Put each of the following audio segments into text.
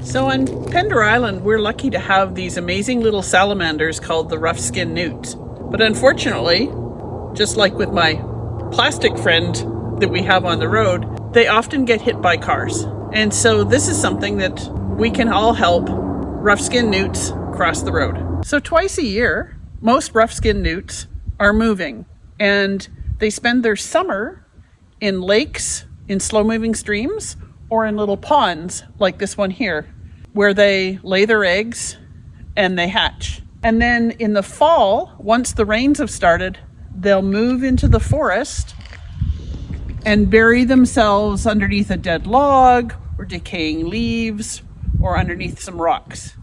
So on Pender Island, we're lucky to have these amazing little salamanders called the rough-skinned newts. But unfortunately, just like with my plastic friend that we have on the road, they often get hit by cars. And so this is something that we can all help rough-skinned newts cross the road. So twice a year, most rough-skinned newts are moving, and they spend their summer in lakes, in slow-moving streams, or in little ponds like this one here, where they lay their eggs and they hatch. And then in the fall, once the rains have started, they'll move into the forest and bury themselves underneath a dead log or decaying leaves or underneath some rocks.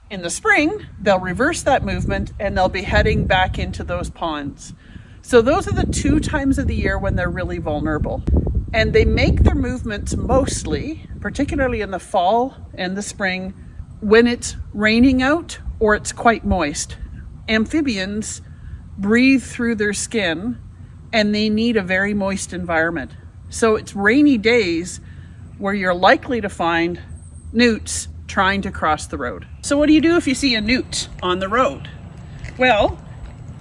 In the spring, they'll reverse that movement and they'll be heading back into those ponds. So those are the 2 times of the year when they're really vulnerable. And they make their movements mostly, particularly in the fall and the spring, when it's raining out or it's quite moist. Amphibians breathe through their skin and they need a very moist environment. So it's rainy days where you're likely to find newts trying to cross the road. So what do you do if you see a newt on the road? Well,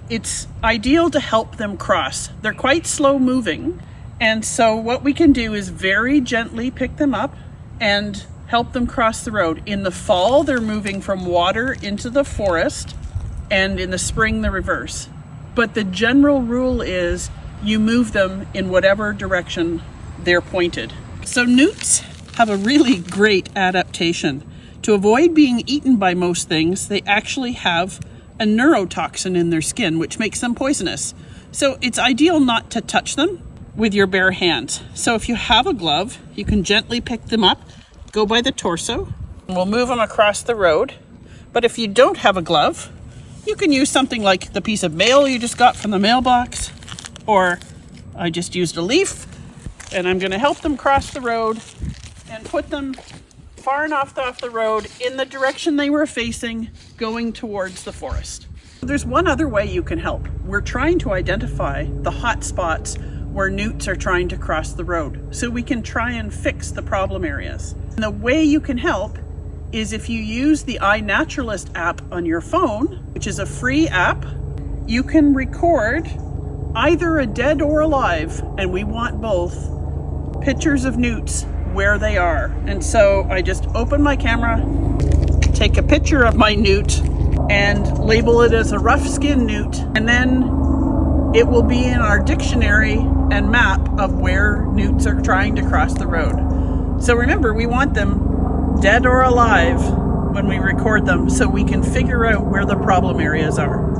it's ideal to help them cross. They're quite slow moving. And so what we can do is very gently pick them up and help them cross the road. In the fall, they're moving from water into the forest, and in the spring, the reverse. But the general rule is you move them in whatever direction they're pointed. So newts have a really great adaptation. To avoid being eaten by most things, they actually have a neurotoxin in their skin, which makes them poisonous. So it's ideal not to touch them with your bare hands. So if you have a glove, you can gently pick them up, go by the torso, and we'll move them across the road. But if you don't have a glove, you can use something like the piece of mail you just got from the mailbox, or I just used a leaf, and I'm going to help them cross the road and put them far enough off the road in the direction they were facing, going towards the forest. There's one other way you can help. We're trying to identify the hot spots where newts are trying to cross the road, so we can try and fix the problem areas. And the way you can help is if you use the iNaturalist app on your phone, which is a free app. You can record either a dead or alive, and we want both, pictures of newts where they are. And so I just open my camera, take a picture of my newt, and label it as a rough-skinned newt, and then it will be in our dictionary and map of where newts are trying to cross the road. So remember, we want them dead or alive when we record them so we can figure out where the problem areas are.